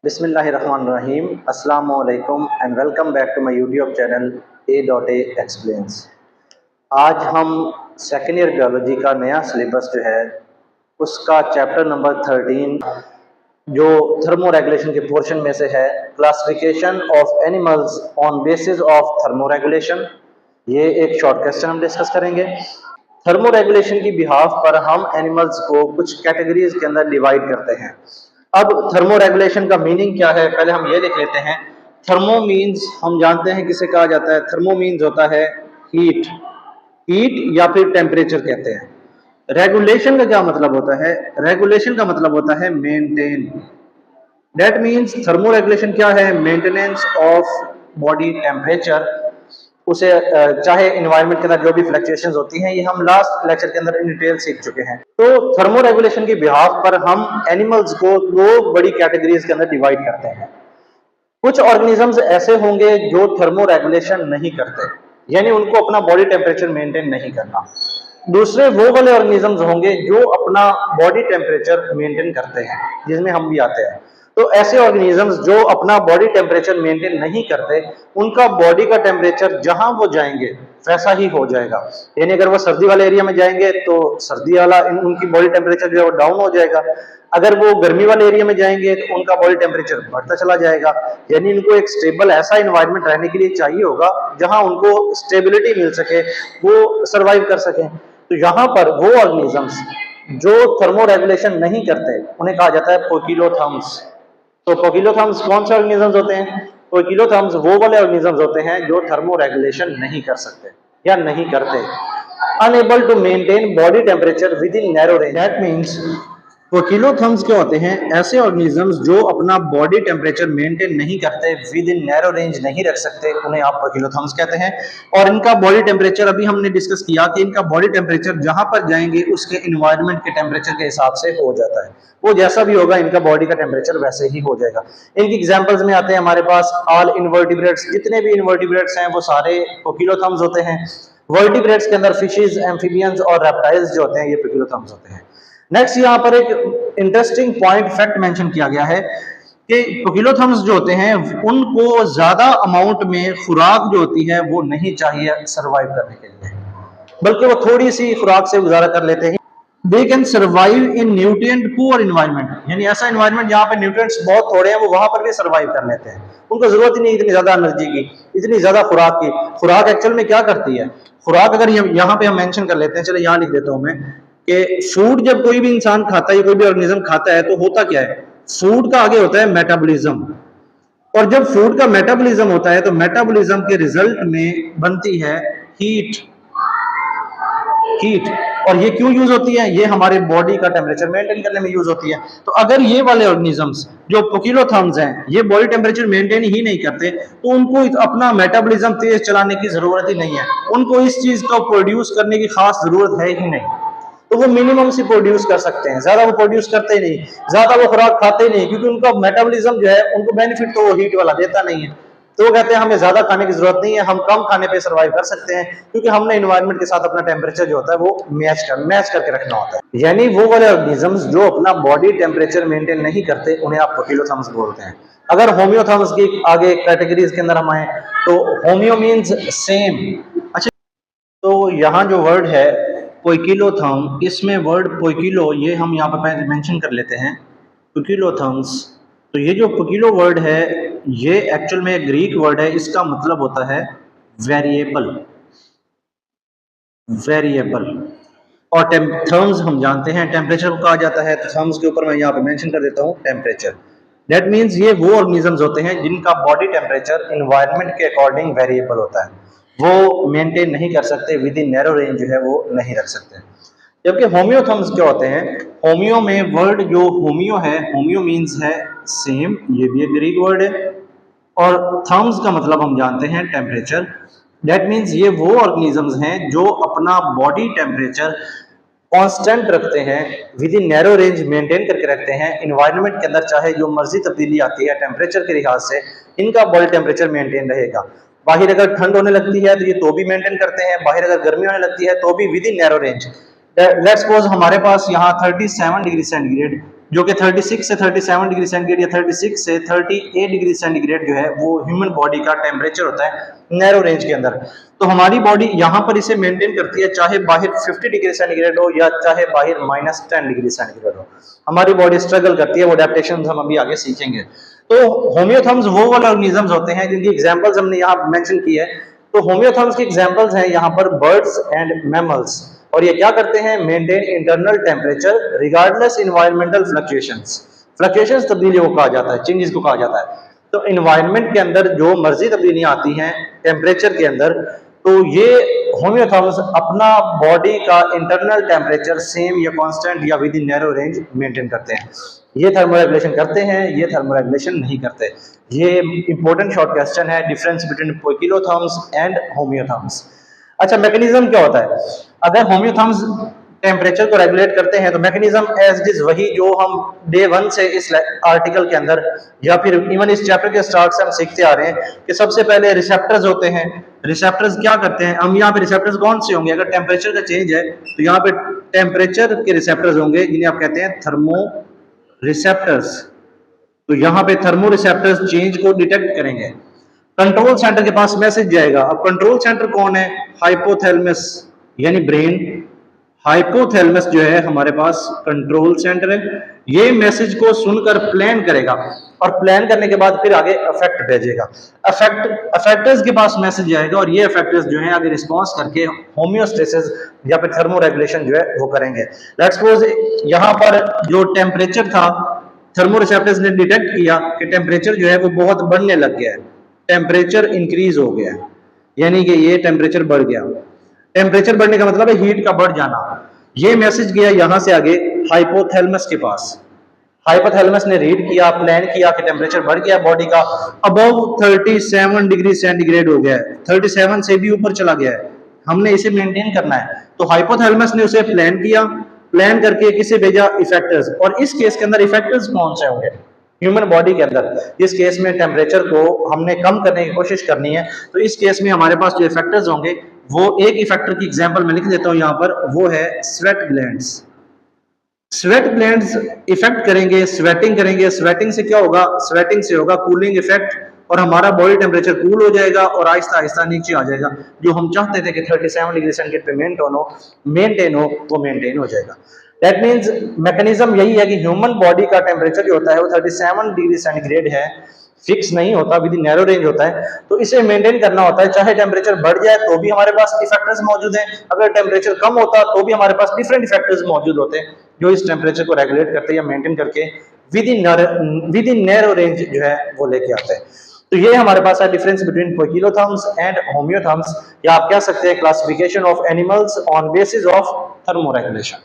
बिस्मिल्लाहिर्रहमानिर्रहीम अस्सलामु अलैकुम and welcome back to my YouTube channel A.A explains. आज हम सेकेंड ईयर बायोलॉजी का नया सिलेबस जो है उसका चैप्टर नंबर 13 जो थर्मो रेगुलेशन के पोर्शन में से है, classification of animals on basis of thermo regulation, ये एक शॉर्ट क्वेश्चन हम डिस्कस करेंगे। थर्मो रेगुलेशन की बिहाफ पर हम एनिमल्स को कुछ कैटेगरीज के अंदर डिवाइड करते हैं। अब थर्मो रेगुलेशन का मीनिंग क्या है, पहले हम ये देख लेते हैं। थर्मो मीन्स हम जानते हैं किसे कहा जाता है। थर्मो मीन्स होता है हीट, या फिर टेम्परेचर कहते हैं। रेगुलेशन का क्या मतलब होता है? रेगुलेशन का मतलब होता है maintain. That means thermo regulation क्या है? Maintenance of body temperature. उसे चाहे इन्वायरमेंट के अंदर जो भी फ्लक्चुएशंस होती हैं, ये हम लास्ट लेक्चर के अंदर इन डिटेल सीख चुके हैं। तो थर्मो रेगुलेशन की बिहाफ पर हम एनिमल्स को दो बड़ी कैटेगरीज के अंदर डिवाइड करते हैं। कुछ ऑर्गेनिजम्स ऐसे होंगे जो थर्मो रेगुलेशन नहीं करते, यानी उनको अपना बॉडी टेम्परेचर मेंटेन नहीं करना। दूसरे वो वाले ऑर्गेनिजम्स होंगे जो अपना बॉडी टेम्परेचर मेंटेन करते हैं, जिसमें हम भी आते हैं। तो ऐसे ऑर्गेनिजम्स जो अपना बॉडी टेम्परेचर मेंटेन नहीं करते, उनका बॉडी का टेम्परेचर जहां वो जाएंगे वैसा ही हो जाएगा। यानी अगर वो सर्दी वाले एरिया में जाएंगे तो सर्दी वाला उनकी बॉडी टेम्परेचर जो है वो डाउन हो जाएगा। अगर वो गर्मी वाले एरिया में जाएंगे तो उनका बॉडी टेम्परेचर बढ़ता चला जाएगा। यानी इनको एक स्टेबल ऐसा इन्वायरमेंट रहने के लिए चाहिए होगा जहां उनको स्टेबिलिटी मिल सके, वो सर्वाइव कर सकें। तो यहाँ पर वो ऑर्गेनिजम्स जो थर्मो रेगुलेशन नहीं करते उन्हें कहा जाता है पोकिलोथर्म्स। तो पोकिलोथर्म्स कौन से ऑर्गेनिजम्स होते हैं? पोकिलोथर्म्स वो वाले ऑर्गेनिजम्स होते हैं जो थर्मो रेगुलेशन नहीं कर सकते या नहीं करते। Unable to maintain body temperature within narrow range. That means poikilotherms क्या होते हैं? ऐसे ऑर्गेनिजम्स जो अपना बॉडी टेम्परेचर मेंटेन नहीं करते, विद इन नैरो रेंज नहीं रख सकते, उन्हें आप पोकिलोथर्म्स कहते हैं। और इनका बॉडी टेम्परेचर अभी हमने डिस्कस किया कि इनका बॉडी टेम्परेचर जहां पर जाएंगे उसके इन्वायरमेंट के टेम्परेचर के हिसाब से हो जाता है। वो जैसा भी होगा इनका बॉडी का टेम्परेचर वैसे ही हो जाएगा। इनकी एग्जांपल्स में आते हैं हमारे पास ऑल इनवर्टिब्रेट्स। जितने भी इनवर्टिब्रेट्स हैं वो सारे पोकिलोथर्म्स होते हैं। वर्टिब्रेट्स के अंदर फिशेज, एम्फीबियंस और रेप्टाइल्स जो होते हैं ये पोकिलोथर्म्स होते हैं। नेक्स्ट यहाँ पर एक इंटरेस्टिंग पॉइंट फैक्ट मेंशन किया गया है कि पोकिलोथर्म्स जो होते हैं उनको ज्यादा अमाउंट में खुराक जो होती है वो नहीं चाहिए सर्वाइव करने के लिए, बल्कि वो थोड़ी सी खुराक से गुजारा कर लेते हैं। They can survive in nutrient poor environment, यानी ऐसा इन्वायरमेंट जहाँ पे न्यूट्रिएंट्स बहुत थोड़े हैं वो वहां पर भी सर्वाइव कर लेते हैं। उनको जरूरत ही नहीं इतनी ज्यादा एनर्जी की, इतनी ज्यादा खुराक की। खुराक एक्चुअल में क्या करती है? खुराक अगर यहाँ पे हम मेंशन कर लेते हैं, चलो यहाँ लिख देता हूं मैं कि फूड जब कोई भी इंसान खाता है, कोई भी ऑर्गेनिज्म खाता है, तो होता क्या है? फूड का आगे होता है मेटाबॉलिज्म। और जब फूड का मेटाबॉलिज्म होता है तो मेटाबॉलिज्म के रिजल्ट में बनती है हीट। हीट और ये क्यों यूज होती है? ये हमारे बॉडी का टेम्परेचर मेंटेन करने में यूज होती है। तो अगर ये वाले ऑर्गेनिजम्स जो पोकिलोथर्म्स हैं ये बॉडी टेम्परेचर मेंटेन ही नहीं करते तो उनको अपना मेटाबॉलिज्म तेज चलाने की जरूरत ही नहीं है। उनको इस चीज को प्रोड्यूस करने की खास जरूरत है ही नहीं। तो वो मिनिमम से प्रोड्यूस कर सकते हैं, ज्यादा वो प्रोड्यूस करते ही नहीं, ज्यादा वो खुराक खाते ही नहीं, क्योंकि उनका मेटाबॉलिज्म जो है उनको बेनिफिट तो वो हीट वाला देता नहीं है। तो वो कहते हैं हमें ज्यादा खाने की जरूरत नहीं है, हम कम खाने पे सर्वाइव कर सकते हैं, क्योंकि हमने एनवायरनमेंट के साथ अपना टेम्परेचर जो होता है वो मैच करके रखना होता है। यानी वो वाले ऑर्गेनिजम्स जो अपना बॉडी टेम्परेचर मेंटेन नहीं करते उन्हें आप पोकिलोथर्म्स बोलते हैं। अगर होम्योथर्म्स की आगे कैटेगरीज के अंदर हम आए तो होम्यो मीन्स सेम। अच्छा, तो यहाँ जो वर्ड है पोकिलोथर्म, इसमें वर्ड पोकिलो ये हम यहाँ पर मेंशन कर लेते हैं, पोकिलोथर्म्स। तो ये जो पोकिलो वर्ड है ये एक्चुअल में एक ग्रीक वर्ड है, इसका मतलब होता है वेरिएबल। वेरिएबल और थर्म्स हम जानते हैं टेम्परेचर को कहा जाता है, तो थर्म्स के ऊपर मैं यहाँ पे मेंशन कर देता हूँ टेम्परेचर। दैट मीन्स ये वो ऑर्गेनिजम्स होते हैं जिनका बॉडी टेम्परेचर इन्वायरमेंट के अकॉर्डिंग वेरिएबल होता है, वो मेंटेन नहीं कर सकते, विद इन नैरो रेंज जो है वो नहीं रख सकते। जबकि होम्योथर्म्स क्या होते हैं? होम्यो में वर्ड जो होम्यो है, होम्यो मीन्स है सेम, ये भी एक ग्रीक वर्ड है। और थर्म्स का मतलब हम जानते हैं टेम्परेचर। दैट मीन्स ये वो ऑर्गेनिजम्स हैं जो अपना बॉडी टेम्परेचर कांस्टेंट रखते हैं, with in narrow range maintain करके रखते हैं। इन्वायरमेंट के अंदर चाहे जो मर्जी तब्दीली आती है टेम्परेचर के लिहाज से, इनका बॉडी टेम्परेचर मेंटेन रहेगा। बाहर अगर ठंड होने लगती है तो ये तो भी मेंटेन करते हैं, बाहर अगर गर्मी होने लगती है तो भी with in narrow range. Let's suppose हमारे पास यहाँ 37 डिग्री सेंटीग्रेड जो कि 36 से 37 डिग्री सेंटीग्रेड या 36 से 38 डिग्री सेंटीग्रेड जो है वो ह्यूमन बॉडी का टेम्परेचर होता है नैरो रेंज के अंदर। तो हमारी बॉडी यहाँ पर इसे मेंटेन करती है, चाहे बाहर 50 डिग्री सेंटीग्रेड हो या चाहे बाहर -10 डिग्री सेंटीग्रेड हो, हमारी बॉडी स्ट्रगल करती है। वो एडेप्टेशन हम अभी आगे सीखेंगे। तो होम्योथर्म्स वो वाले ऑर्गेनिजम्स होते हैं जिनकी एग्जांपल्स हमने यहाँ मेंशन की है। तो होम्योथर्म्स की एग्जांपल्स हैं यहाँ पर बर्ड्स एंड मैमल्स, और ये क्या करते हैं, maintain internal temperature regardless environmental fluctuations. Fluctuations तब्दीलियों को कहा जाता है, चेंजेस को कहा जाता है। तो इन्वायरमेंट के अंदर जो मर्जी तब्दीलियां आती हैं टेम्परेचर के अंदर, तो ये होम्योथर्म्स अपना बॉडी का इंटरनल टेम्परेचर सेम या कांस्टेंट या with in narrow range maintain करते हैं। ये थर्मोरेगुलेशन करते हैं, ये थर्मोरेगुलेशन नहीं करते। ये इंपॉर्टेंट शॉर्ट क्वेश्चन है, difference between poikilotherms and homeotherms. अच्छा, मैकेनिज्म क्या होता है? अगर होम्योथर्म्स टेम्परेचर को रेगुलेट करते हैं तो मैकेनिज्म एज इट इज वही जो हम डे 1 से इस आर्टिकल के अंदर या फिर इवन इस चैप्टर के स्टार्ट से हम सीखते आ रहे हैं कि सबसे पहले रिसेप्टर्स होते हैं। रिसेप्टर्स क्या करते हैं? हम यहाँ पे रिसेप्टर्स कौन से होंगे? अगर टेम्परेचर का चेंज है तो यहाँ पे टेम्परेचर के रिसेप्टर्स होंगे जिन्हें आप कहते हैं थर्मो रिसेप्टर्स। तो यहाँ पे थर्मो रिसेप्टर्स चेंज को डिटेक्ट करेंगे। कंट्रोल सेंटर के पास मैसेज जाएगा। अब कंट्रोल सेंटर कौन है? हाइपोथैलेमस यानी ब्रेन। हाइपोथैलेमस जो है हमारे पास कंट्रोल सेंटर है। ये मैसेज को सुनकर प्लान करेगा और प्लान करने के बाद फिर आगे अफेक्ट भेजेगा। अफेक्टर्स के पास मैसेज जाएगा और ये अफेक्टर्स जो है आगे रिस्पॉन्स करके होम्योस्टेसिस या फिर थर्मोरेगुलेशन जो है वो करेंगे। लेट्स सपोज यहाँ पर जो टेम्परेचर था, थर्मो रिसेप्टर्स ने डिटेक्ट किया कि टेम्परेचर जो है वो बहुत बढ़ने लग गया है, टेम्परेचर इंक्रीज हो गया है, यानी कि ये टेम्परेचर बढ़ गया। टेम्परेचर बढ़ने का मतलब है हीट का बढ़ जाना। ये मैसेज गया यहां से आगे हाइपोथैलेमस के पास। हाइपोथैलेमस ने रीड किया, प्लान किया कि टेम्परेचर बढ़ गया बॉडी का, अबव 37 डिग्री सेंटीग्रेड हो गया है, 37 से भी ऊपर चला गया है, हमने इसे मेंटेन करना है। तो हाइपोथैलेमस ने उसे प्लान किया, प्लान करके किसे भेजा? इफेक्टर्स। और इस केस के अंदर इफेक्टर्स कौन से होंगे? ह्यूमन बॉडी के अंदर इस केस में टेम्परेचर को हमने कम करने की कोशिश करनी है, तो इस केस में हमारे पास जो इफेक्टर्स होंगे वो एक इफेक्टर की एग्जांपल मैं लिख देता हूं यहां पर, वो है sweat glands. Sweat glands effect करेंगे, स्वेटिंग करेंगे। स्वेटिंग से क्या होगा? स्वेटिंग से होगा कूलिंग इफेक्ट और हमारा बॉडी टेम्परेचर कूल हो जाएगा और आहिस्ता आहिस्ता नीचे आ जाएगा। जो हम चाहते थे कि 37 डिग्री सेंटीग्रेड पे मेंटेन हो वो मेंटेन हो जाएगा। दैट मीन्स मैकेनिज्म यही है कि ह्यूमन बॉडी का टेम्परेचर जो होता है वो 37 डिग्री सेंटीग्रेड है, फिक्स नहीं होता, विद इन नैरो रेंज होता है। तो इसे मेंटेन करना होता है, चाहे टेम्परेचर बढ़ जाए तो भी हमारे पास इफेक्टर्स मौजूद हैं, अगर टेम्परेचर कम होता तो भी हमारे पास डिफरेंट इफेक्टर्स मौजूद होते हैं जो इस टेम्परेचर को रेगुलेट करते हैं या मेंटेन करके विद इन नैरो रेंज जो है वो लेके आते हैं। तो ये हमारे पास है difference between poikilotherms and homeotherms, या आप कह सकते हैं classification of animals on basis of thermoregulation.